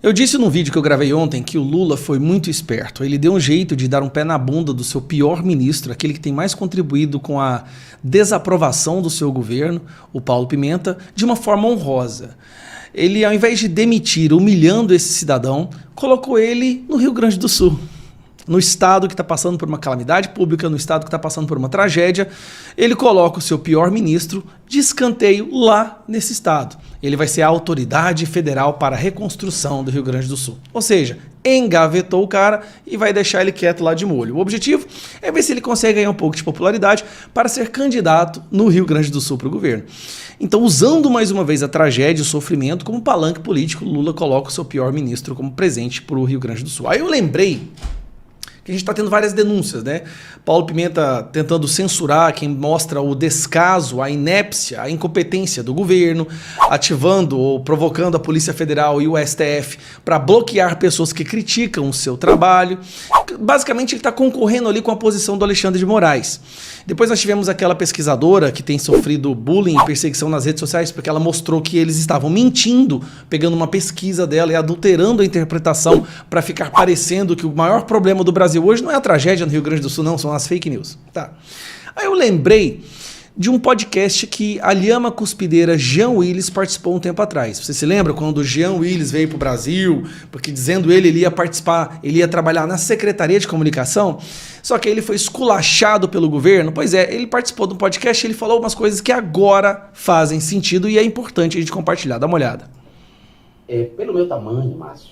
Eu disse num vídeo que eu gravei ontem que o Lula foi muito esperto. Ele deu um jeito de dar um pé na bunda do seu pior ministro, aquele que tem mais contribuído com a desaprovação do seu governo, o Paulo Pimenta, de uma forma honrosa. Ele, ao invés de demitir humilhando esse cidadão, colocou ele no Rio Grande do Sul. No estado que está passando por uma calamidade pública, no estado que está passando por uma tragédia, ele coloca o seu pior ministro de escanteio lá nesse estado. Ele vai ser a autoridade federal para a reconstrução do Rio Grande do Sul. Ou seja, engavetou o cara e vai deixar ele quieto lá de molho. O objetivo é ver se ele consegue ganhar um pouco de popularidade para ser candidato no Rio Grande do Sul para o governo. Então, usando mais uma vez a tragédia e o sofrimento como palanque político, Lula coloca o seu pior ministro como presente para o Rio Grande do Sul. Aí eu lembrei que a gente está tendo várias denúncias, né? Paulo Pimenta tentando censurar quem mostra o descaso, a inépcia, a incompetência do governo, ativando ou provocando a Polícia Federal e o STF para bloquear pessoas que criticam o seu trabalho. Basicamente, ele está concorrendo ali com a posição do Alexandre de Moraes. Depois nós tivemos aquela pesquisadora que tem sofrido bullying e perseguição nas redes sociais porque ela mostrou que eles estavam mentindo, pegando uma pesquisa dela e adulterando a interpretação para ficar parecendo que o maior problema do Brasil hoje não é a tragédia no Rio Grande do Sul, não, são as fake news. Tá. Aí eu lembrei de um podcast que a lhama cuspideira Jean Willis participou um tempo atrás. Você se lembra quando o Jean Willis veio para o Brasil, porque dizendo ele ia participar, ele ia trabalhar na Secretaria de Comunicação, só que ele foi esculachado pelo governo? Pois é, ele participou de um podcast e ele falou umas coisas que agora fazem sentido e é importante a gente compartilhar. Dá uma olhada. Pelo meu tamanho, Márcio,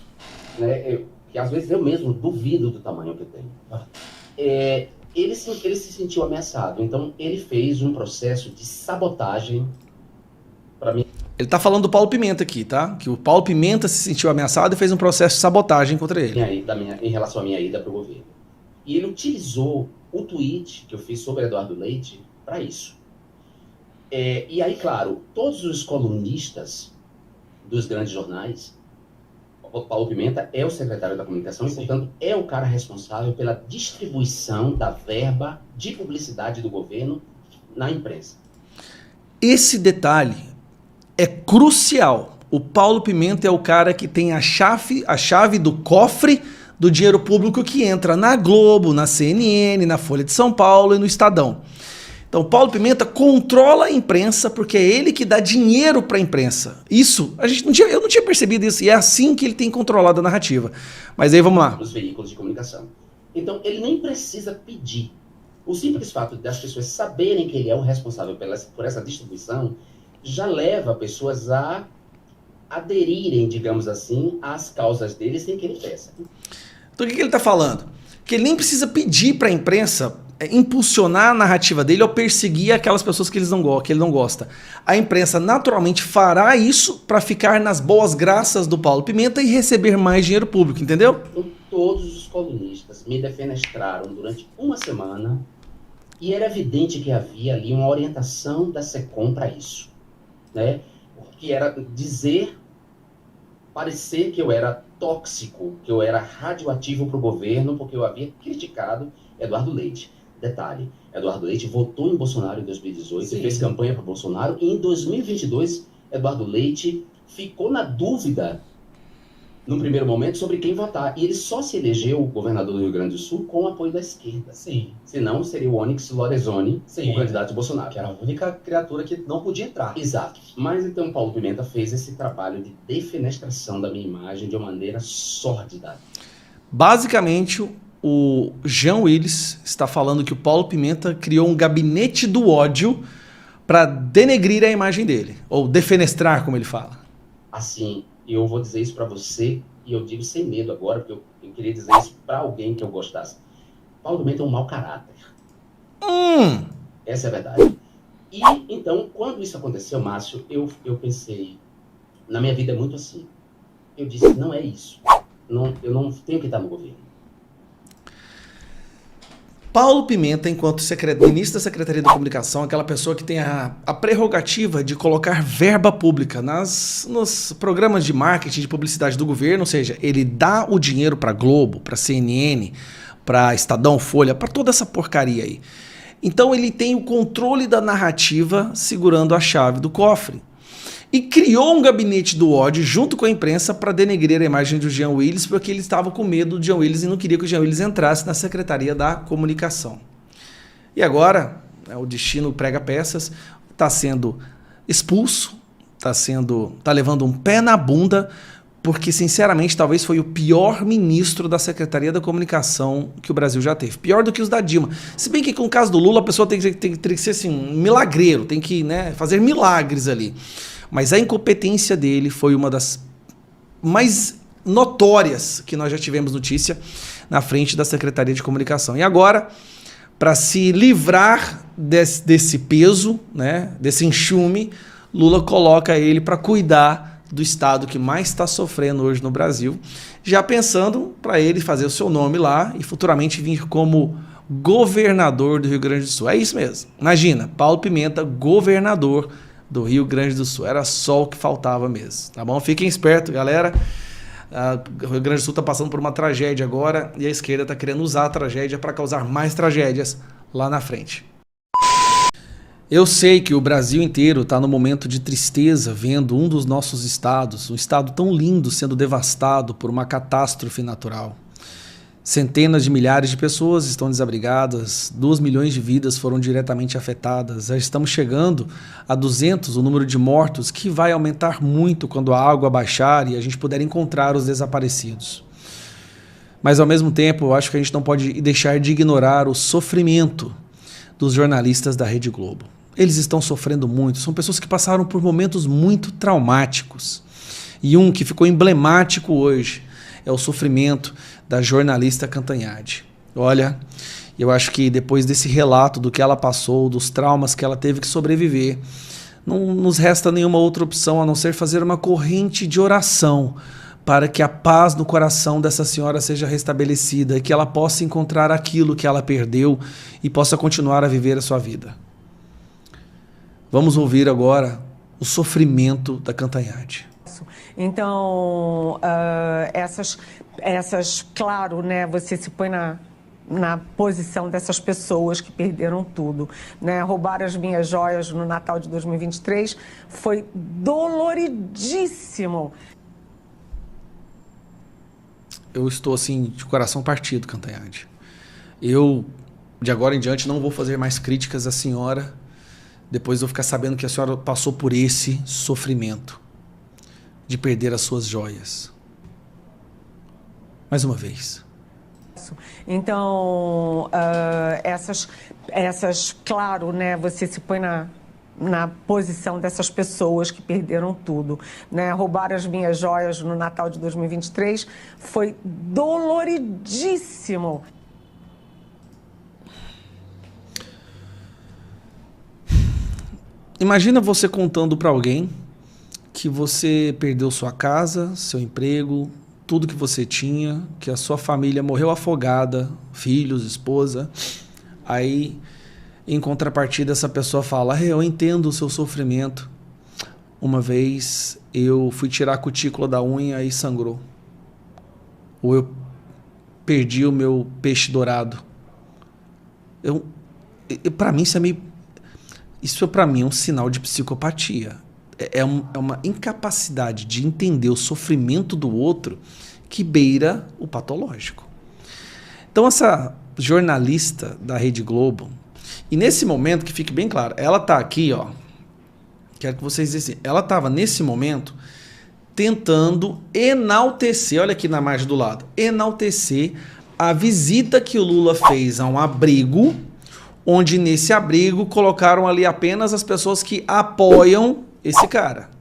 né, que às vezes eu mesmo duvido do tamanho que eu tenho, ele se sentiu ameaçado, então ele fez um processo de sabotagem para mim. Ele tá falando do Paulo Pimenta aqui, tá? Que o Paulo Pimenta se sentiu ameaçado e fez um processo de sabotagem contra ele. Em relação à minha ida para o governo. E ele utilizou o tweet que eu fiz sobre Eduardo Leite para isso. E aí, claro, todos os colunistas dos grandes jornais, o Paulo Pimenta é o secretário da comunicação e, portanto, é o cara responsável pela distribuição da verba de publicidade do governo na imprensa. Esse detalhe é crucial. O Paulo Pimenta é o cara que tem a chave do cofre do dinheiro público que entra na Globo, na CNN, na Folha de São Paulo e no Estadão. Então, Paulo Pimenta controla a imprensa porque é ele que dá dinheiro para a imprensa. Isso, eu não tinha percebido isso, e é assim que ele tem controlado a narrativa. Mas aí vamos lá. Os veículos de comunicação. Então, ele nem precisa pedir. O simples fato das pessoas saberem que ele é o responsável por essa distribuição já leva pessoas a aderirem, digamos assim, às causas dele sem que ele peça. Então, o que ele está falando? Que ele nem precisa pedir para a imprensa impulsionar a narrativa dele ou perseguir aquelas pessoas que ele não gosta. A imprensa naturalmente fará isso para ficar nas boas graças do Paulo Pimenta e receber mais dinheiro público, entendeu? Então, todos os colunistas me defenestraram durante uma semana e era evidente que havia ali uma orientação da SECOM para isso, né? Que era parecer que eu era tóxico, que eu era radioativo para o governo porque eu havia criticado Eduardo Leite. Detalhe, Eduardo Leite votou em Bolsonaro em 2018 e fez campanha para Bolsonaro, e em 2022 Eduardo Leite ficou na dúvida no primeiro momento sobre quem votar, e ele só se elegeu governador do Rio Grande do Sul com o apoio da esquerda. Sim. Senão seria o Onyx Lorenzoni, o candidato de Bolsonaro. Que era a única criatura que não podia entrar. Exato. Mas então Paulo Pimenta fez esse trabalho de defenestração da minha imagem de uma maneira sórdida. Basicamente, o Jean Willis está falando que o Paulo Pimenta criou um gabinete do ódio para denegrir a imagem dele, ou defenestrar, como ele fala. Assim, eu vou dizer isso para você, e eu digo sem medo agora, porque eu queria dizer isso para alguém que eu gostasse. Paulo Pimenta é um mau caráter. Essa é a verdade. E, então, quando isso aconteceu, Márcio, eu pensei, na minha vida é muito assim. Eu disse, não é isso. Eu não tenho que estar no governo. Paulo Pimenta, enquanto ministro da Secretaria da Comunicação, aquela pessoa que tem a prerrogativa de colocar verba pública nos programas de marketing, de publicidade do governo, ou seja, ele dá o dinheiro para Globo, para CNN, para Estadão, Folha, para toda essa porcaria aí. Então ele tem o controle da narrativa segurando a chave do cofre. e criou um gabinete do ódio junto com a imprensa para denegrir a imagem do Jean Willis, porque ele estava com medo do Jean Willis e não queria que o Jean Willis entrasse na Secretaria da Comunicação. E agora, o destino prega peças, está sendo expulso, está levando um pé na bunda, porque, sinceramente, talvez foi o pior ministro da Secretaria da Comunicação que o Brasil já teve. Pior do que os da Dilma. Se bem que, com o caso do Lula, a pessoa tem que ser assim, um milagreiro, tem que, né, fazer milagres ali. Mas a incompetência dele foi uma das mais notórias que nós já tivemos notícia na frente da Secretaria de Comunicação. E agora, para se livrar desse peso, né, desse enxume, Lula coloca ele para cuidar do estado que mais está sofrendo hoje no Brasil, já pensando para ele fazer o seu nome lá e futuramente vir como governador do Rio Grande do Sul. É isso mesmo. Imagina, Paulo Pimenta, governador do Rio Grande do Sul. Era só o que faltava mesmo, tá bom? Fiquem espertos, galera. O Rio Grande do Sul está passando por uma tragédia agora e a esquerda está querendo usar a tragédia para causar mais tragédias lá na frente. Eu sei que o Brasil inteiro está no momento de tristeza vendo um dos nossos estados, um estado tão lindo, sendo devastado por uma catástrofe natural. Centenas de milhares de pessoas estão desabrigadas, 2 milhões de vidas foram diretamente afetadas. Já estamos chegando a 200 o número de mortos, que vai aumentar muito quando a água baixar e a gente puder encontrar os desaparecidos. Mas, ao mesmo tempo, eu acho que a gente não pode deixar de ignorar o sofrimento dos jornalistas da Rede Globo. Eles estão sofrendo muito, são pessoas que passaram por momentos muito traumáticos. E um que ficou emblemático hoje é o sofrimento da jornalista Cantanhede. Olha, eu acho que depois desse relato do que ela passou, dos traumas que ela teve que sobreviver, não nos resta nenhuma outra opção a não ser fazer uma corrente de oração para que a paz no coração dessa senhora seja restabelecida e que ela possa encontrar aquilo que ela perdeu e possa continuar a viver a sua vida. Vamos ouvir agora o sofrimento da Cantanhede. Então, claro, né, você se põe na posição dessas pessoas que perderam tudo, né? Roubaram as minhas joias no Natal de 2023 foi doloridíssimo. Eu estou assim de coração partido, Cantanhede. Eu, de agora em diante, não vou fazer mais críticas à senhora, depois de eu ficar sabendo que a senhora passou por esse sofrimento de perder as suas joias. Mais uma vez. Então, claro, né, você se põe na posição dessas pessoas que perderam tudo, né? Roubaram as minhas joias no Natal de 2023 foi doloridíssimo. Imagina você contando para alguém que você perdeu sua casa, seu emprego, tudo que você tinha, que a sua família morreu afogada, filhos, esposa. Aí, em contrapartida, essa pessoa fala: eu entendo o seu sofrimento. Uma vez eu fui tirar a cutícula da unha e sangrou. Ou eu perdi o meu peixe dourado. Para mim, isso para mim é um sinal de psicopatia. É uma incapacidade de entender o sofrimento do outro que beira o patológico. Então, essa jornalista da Rede Globo, e nesse momento, que fique bem claro, ela está aqui, ó, quero que vocês dizem, ela estava nesse momento tentando enaltecer, olha aqui na margem do lado, enaltecer a visita que o Lula fez a um abrigo, onde nesse abrigo colocaram ali apenas as pessoas que apoiam esse cara.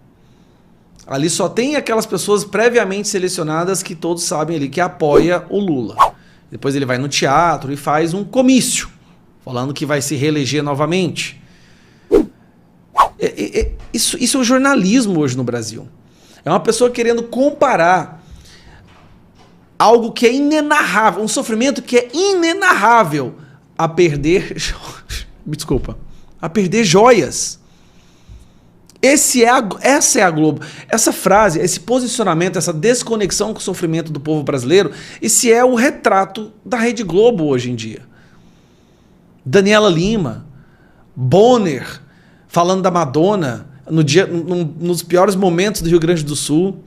Ali só tem aquelas pessoas previamente selecionadas que todos sabem ali que apoia o Lula. Depois ele vai no teatro e faz um comício, falando que vai se reeleger novamente. Isso é o jornalismo hoje no Brasil. É uma pessoa querendo comparar algo que é inenarrável, um sofrimento que é inenarrável, a perder... Desculpa. A perder joias. Essa é a Globo. Essa frase, esse posicionamento, essa desconexão com o sofrimento do povo brasileiro, esse é o retrato da Rede Globo hoje em dia. Daniela Lima, Bonner, falando da Madonna. nos piores momentos do Rio Grande do Sul.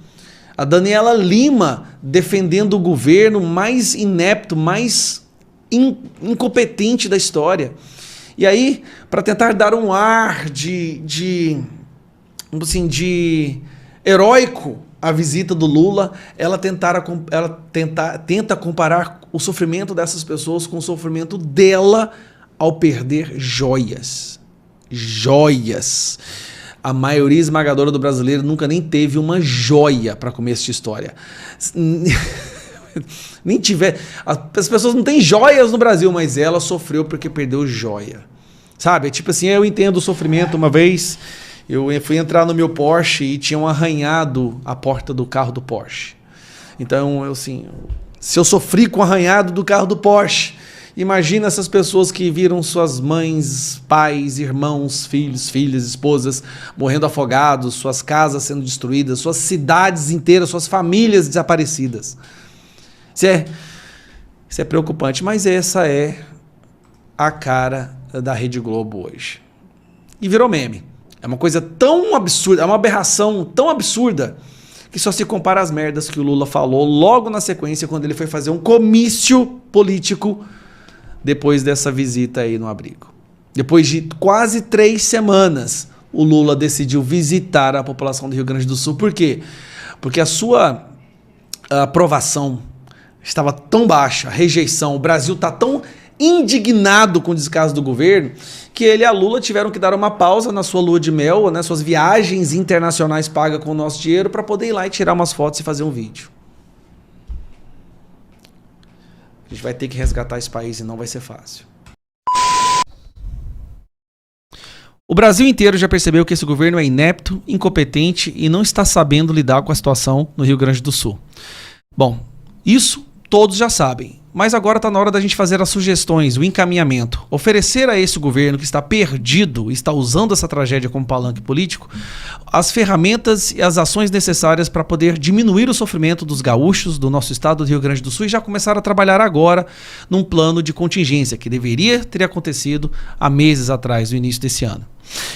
A Daniela Lima defendendo o governo mais inepto, mais incompetente da história. E aí, para tentar dar um ar de heróico à visita do Lula, ela tenta comparar o sofrimento dessas pessoas com o sofrimento dela ao perder joias. Joias. A maioria esmagadora do brasileiro nunca nem teve uma joia para começo de história. Nem tiver. As pessoas não têm joias no Brasil, mas ela sofreu porque perdeu joia. Sabe? Tipo assim, eu entendo o sofrimento. Uma vez eu fui entrar no meu Porsche e tinham arranhado a porta do carro do Porsche. Então, assim, se eu sofri com o arranhado do carro do Porsche, imagina essas pessoas que viram suas mães, pais, irmãos, filhos, filhas, esposas morrendo afogados, suas casas sendo destruídas, suas cidades inteiras, suas famílias desaparecidas. Isso é preocupante, mas essa é a cara da Rede Globo hoje. E virou meme. É uma coisa tão absurda, é uma aberração tão absurda, que só se compara às merdas que o Lula falou logo na sequência, quando ele foi fazer um comício político depois dessa visita aí no abrigo. Depois de quase 3 semanas, o Lula decidiu visitar a população do Rio Grande do Sul. Por quê? Porque a sua aprovação estava tão baixa, a rejeição, o Brasil está tão indignado com o descaso do governo, que ele e a Lula tiveram que dar uma pausa na sua lua de mel, né, suas viagens internacionais pagas com o nosso dinheiro, para poder ir lá e tirar umas fotos e fazer um vídeo. A gente vai ter que resgatar esse país e não vai ser fácil. O Brasil inteiro já percebeu que esse governo é inepto, incompetente e não está sabendo lidar com a situação no Rio Grande do Sul. Bom, isso todos já sabem. Mas agora está na hora da gente fazer as sugestões, o encaminhamento. Oferecer a esse governo que está perdido, está usando essa tragédia como palanque político, as ferramentas e as ações necessárias para poder diminuir o sofrimento dos gaúchos do nosso estado do Rio Grande do Sul e já começar a trabalhar agora num plano de contingência que deveria ter acontecido há meses atrás, no início desse ano.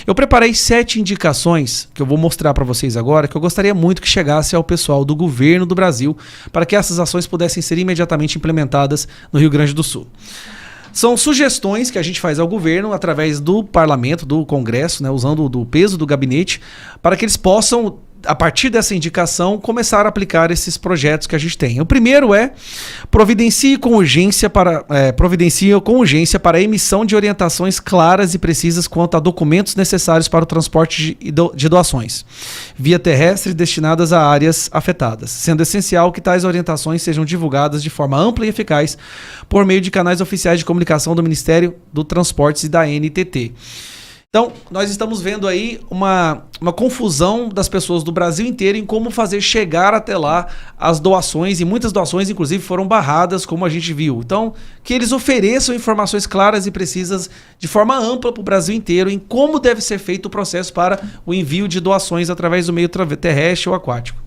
Eu preparei 7 indicações que eu vou mostrar para vocês agora, que eu gostaria muito que chegasse ao pessoal do governo do Brasil para que essas ações pudessem ser imediatamente implementadas no Rio Grande do Sul. São sugestões que a gente faz ao governo através do parlamento, do Congresso, né, usando o peso do gabinete, para que eles possam, a partir dessa indicação, começar a aplicar esses projetos que a gente tem. O primeiro é providencie com urgência para a emissão de orientações claras e precisas quanto a documentos necessários para o transporte de doações via terrestre destinadas a áreas afetadas, sendo essencial que tais orientações sejam divulgadas de forma ampla e eficaz por meio de canais oficiais de comunicação do Ministério do Transportes e da NTT. Então, nós estamos vendo aí uma confusão das pessoas do Brasil inteiro em como fazer chegar até lá as doações, e muitas doações, inclusive, foram barradas, como a gente viu. Então, que eles ofereçam informações claras e precisas de forma ampla para o Brasil inteiro em como deve ser feito o processo para o envio de doações através do meio terrestre ou aquático.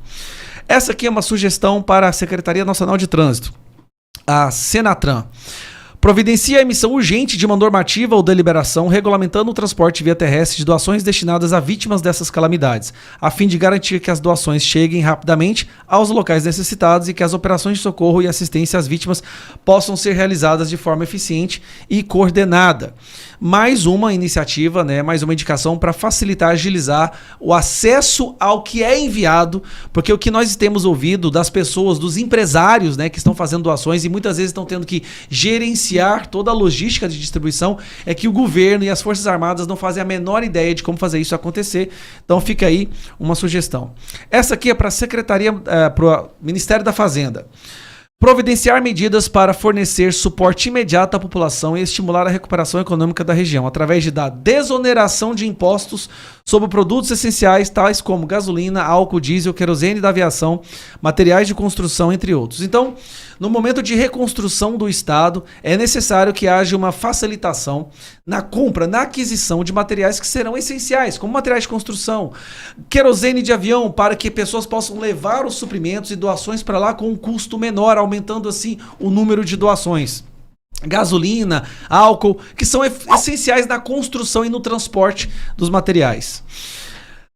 Essa aqui é uma sugestão para a Secretaria Nacional de Trânsito, a Senatran. Providencia a emissão urgente de uma normativa ou deliberação regulamentando o transporte via terrestre de doações destinadas a vítimas dessas calamidades, a fim de garantir que as doações cheguem rapidamente aos locais necessitados e que as operações de socorro e assistência às vítimas possam ser realizadas de forma eficiente e coordenada. Mais uma iniciativa, né, mais uma indicação para facilitar, agilizar o acesso ao que é enviado, porque o que nós temos ouvido das pessoas, dos empresários, né, que estão fazendo doações e muitas vezes estão tendo que gerenciar toda a logística de distribuição, é que o governo e as Forças Armadas não fazem a menor ideia de como fazer isso acontecer. Então fica aí uma sugestão. Essa aqui é para a Secretaria, para o Ministério da Fazenda. Providenciar medidas para fornecer suporte imediato à população e estimular a recuperação econômica da região, através da desoneração de impostos sobre produtos essenciais, tais como gasolina, álcool, diesel, querosene da aviação, materiais de construção, entre outros. Então, no momento de reconstrução do Estado, é necessário que haja uma facilitação na compra, na aquisição de materiais que serão essenciais, como materiais de construção, querosene de avião, para que pessoas possam levar os suprimentos e doações para lá com um custo menor, aumentando assim o número de doações. Gasolina, álcool, que são essenciais na construção e no transporte dos materiais.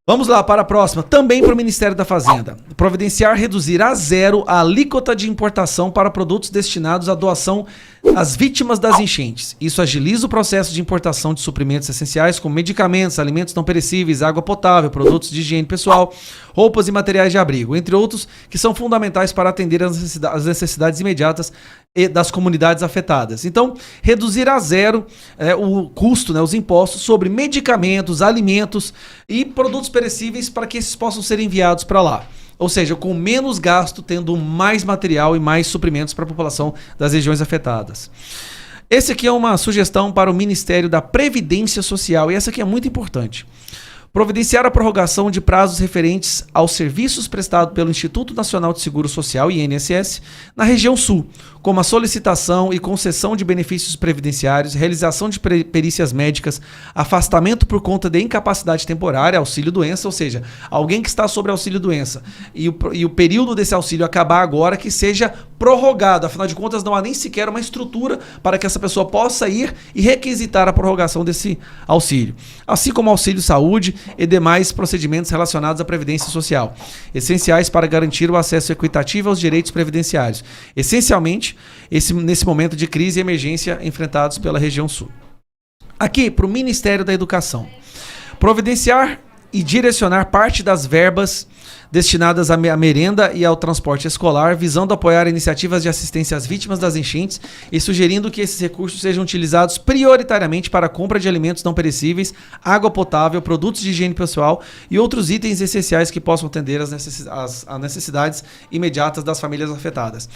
Vamos lá para a próxima, também para o Ministério da Fazenda. Providenciar reduzir a zero a alíquota de importação para produtos destinados à doação às vítimas das enchentes. Isso agiliza o processo de importação de suprimentos essenciais como medicamentos, alimentos não perecíveis, água potável, produtos de higiene pessoal, roupas e materiais de abrigo, entre outros que são fundamentais para atender às necessidades imediatas das comunidades afetadas. Então, reduzir a zero o custo, os impostos sobre medicamentos, alimentos e produtos perecíveis para que esses possam ser enviados para lá. Ou seja, com menos gasto, tendo mais material e mais suprimentos para a população das regiões afetadas. Esse aqui é uma sugestão para o Ministério da Previdência Social e essa aqui é muito importante. Providenciar a prorrogação de prazos referentes aos serviços prestados pelo Instituto Nacional de Seguro Social, INSS, na região sul, como a solicitação e concessão de benefícios previdenciários, realização de perícias médicas, afastamento por conta de incapacidade temporária, auxílio-doença, ou seja, alguém que está sobre auxílio-doença e o período desse auxílio acabar agora, que seja prorrogado. Afinal de contas, não há nem sequer uma estrutura para que essa pessoa possa ir e requisitar a prorrogação desse auxílio. Assim como auxílio-saúde e demais procedimentos relacionados à Previdência Social, essenciais para garantir o acesso equitativo aos direitos previdenciários, essencialmente nesse momento de crise e emergência enfrentados pela região sul. Aqui, para o Ministério da Educação, providenciar e direcionar parte das verbas destinadas à merenda e ao transporte escolar, visando apoiar iniciativas de assistência às vítimas das enchentes e sugerindo que esses recursos sejam utilizados prioritariamente para a compra de alimentos não perecíveis, água potável, produtos de higiene pessoal e outros itens essenciais que possam atender às necessidades imediatas das famílias afetadas.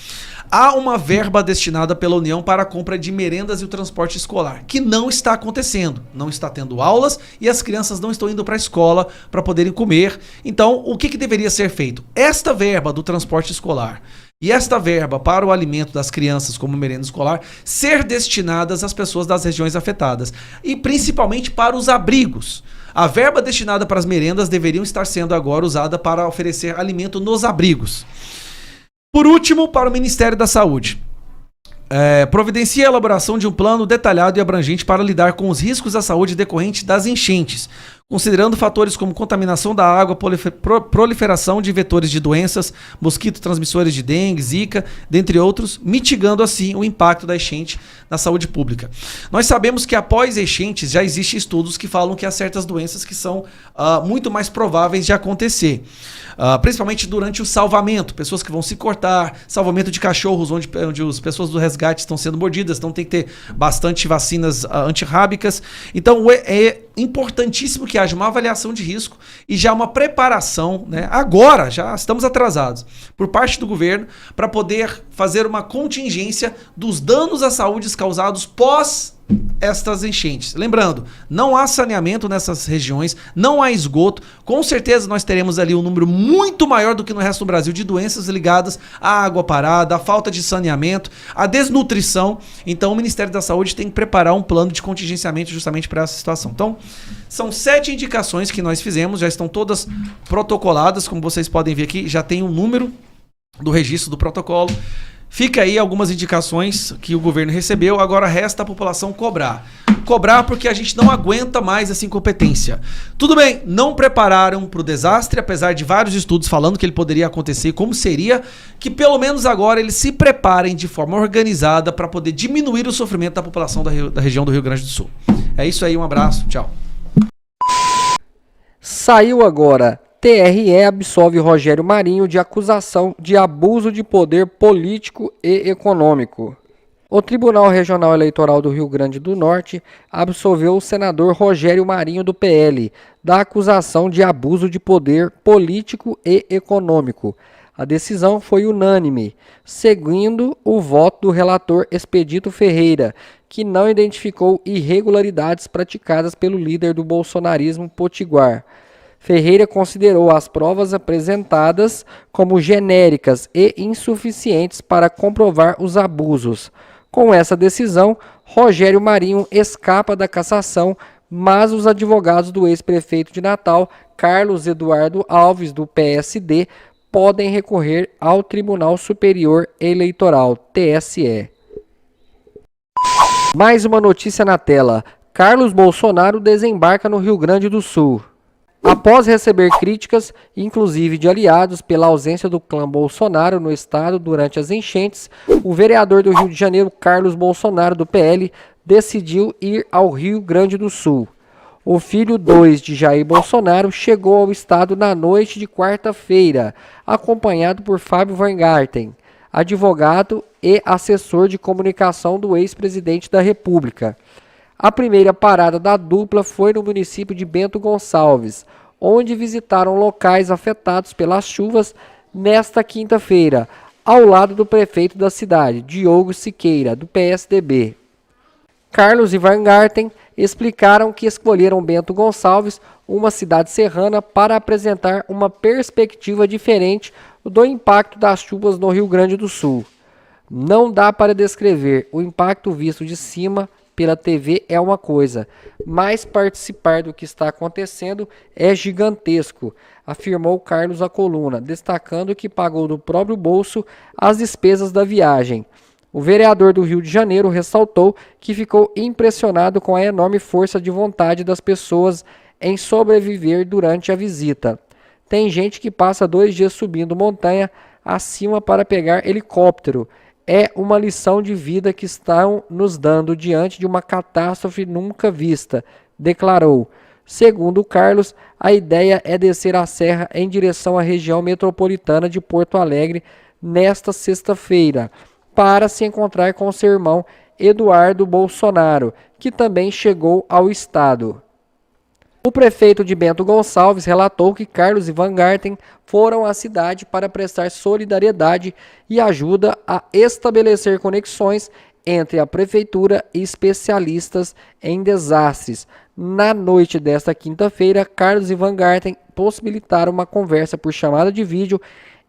Há uma verba destinada pela União para a compra de merendas e o transporte escolar, que não está acontecendo. Não está tendo aulas e as crianças não estão indo para a escola para poderem comer. Então, o que deveria ser feito? Esta verba do transporte escolar e esta verba para o alimento das crianças como merenda escolar ser destinadas às pessoas das regiões afetadas e principalmente para os abrigos. A verba destinada para as merendas deveriam estar sendo agora usada para oferecer alimento nos abrigos. Por último, para o Ministério da Saúde. Providencia a elaboração de um plano detalhado e abrangente para lidar com os riscos à saúde decorrentes das enchentes, considerando fatores como contaminação da água, proliferação de vetores de doenças, mosquitos transmissores de dengue, zika, dentre outros, mitigando assim o impacto da enchente na saúde pública. Nós sabemos que após enchentes já existem estudos que falam que há certas doenças que são muito mais prováveis de acontecer. Principalmente durante o salvamento, pessoas que vão se cortar, salvamento de cachorros onde as pessoas do resgate estão sendo mordidas, então tem que ter bastante vacinas antirrábicas. Então é importantíssimo que haja uma avaliação de risco e já uma preparação, né? Agora, já estamos atrasados, por parte do governo, para poder fazer uma contingência dos danos à saúde causados pós estas enchentes. Lembrando, não há saneamento nessas regiões, não há esgoto. Com certeza nós teremos ali um número muito maior do que no resto do Brasil de doenças ligadas à água parada, à falta de saneamento, à desnutrição. Então o Ministério da Saúde tem que preparar um plano de contingenciamento justamente para essa situação. Então, são 7 indicações que nós fizemos, já estão todas protocoladas, como vocês podem ver aqui, já tem o número do registro do protocolo. Fica aí algumas indicações que o governo recebeu, agora resta a população cobrar. Cobrar porque a gente não aguenta mais essa incompetência. Tudo bem, não prepararam para o desastre, apesar de vários estudos falando que ele poderia acontecer, como seria, que pelo menos agora eles se preparem de forma organizada para poder diminuir o sofrimento da população da região do Rio Grande do Sul. É isso aí, um abraço, tchau. Saiu agora. TRE absolve Rogério Marinho de acusação de abuso de poder político e econômico. O Tribunal Regional Eleitoral do Rio Grande do Norte absolveu o senador Rogério Marinho do PL da acusação de abuso de poder político e econômico. A decisão foi unânime, seguindo o voto do relator Expedito Ferreira, que não identificou irregularidades praticadas pelo líder do bolsonarismo potiguar. Ferreira considerou as provas apresentadas como genéricas e insuficientes para comprovar os abusos. Com essa decisão, Rogério Marinho escapa da cassação, mas os advogados do ex-prefeito de Natal, Carlos Eduardo Alves, do PSD, podem recorrer ao Tribunal Superior Eleitoral, TSE. Mais uma notícia na tela. Carlos Bolsonaro desembarca no Rio Grande do Sul. Após receber críticas, inclusive de aliados, pela ausência do clã Bolsonaro no estado durante as enchentes, o vereador do Rio de Janeiro, Carlos Bolsonaro, do PL, decidiu ir ao Rio Grande do Sul. O filho 2 de Jair Bolsonaro chegou ao estado na noite de quarta-feira, acompanhado por Fábio Weingarten, advogado e assessor de comunicação do ex-presidente da República. A primeira parada da dupla foi no município de Bento Gonçalves, onde visitaram locais afetados pelas chuvas nesta quinta-feira, ao lado do prefeito da cidade, Diogo Siqueira, do PSDB. Carlos e Weingarten explicaram que escolheram Bento Gonçalves, uma cidade serrana, para apresentar uma perspectiva diferente do impacto das chuvas no Rio Grande do Sul. Não dá para descrever, o impacto visto de cima pela TV é uma coisa, mas participar do que está acontecendo é gigantesco, afirmou Carlos à coluna, destacando que pagou do próprio bolso as despesas da viagem. O vereador do Rio de Janeiro ressaltou que ficou impressionado com a enorme força de vontade das pessoas em sobreviver durante a visita. Tem gente que passa 2 dias subindo montanha acima para pegar helicóptero. É uma lição de vida que estão nos dando diante de uma catástrofe nunca vista, declarou. Segundo Carlos, a ideia é descer a serra em direção à região metropolitana de Porto Alegre nesta sexta-feira, para se encontrar com seu irmão Eduardo Bolsonaro, que também chegou ao estado. O prefeito de Bento Gonçalves relatou que Carlos e Weingarten foram à cidade para prestar solidariedade e ajuda a estabelecer conexões entre a prefeitura e especialistas em desastres. Na noite desta quinta-feira, Carlos e Weingarten possibilitaram uma conversa por chamada de vídeo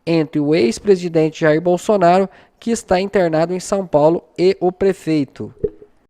entre o ex-presidente Jair Bolsonaro, que está internado em São Paulo, e o prefeito.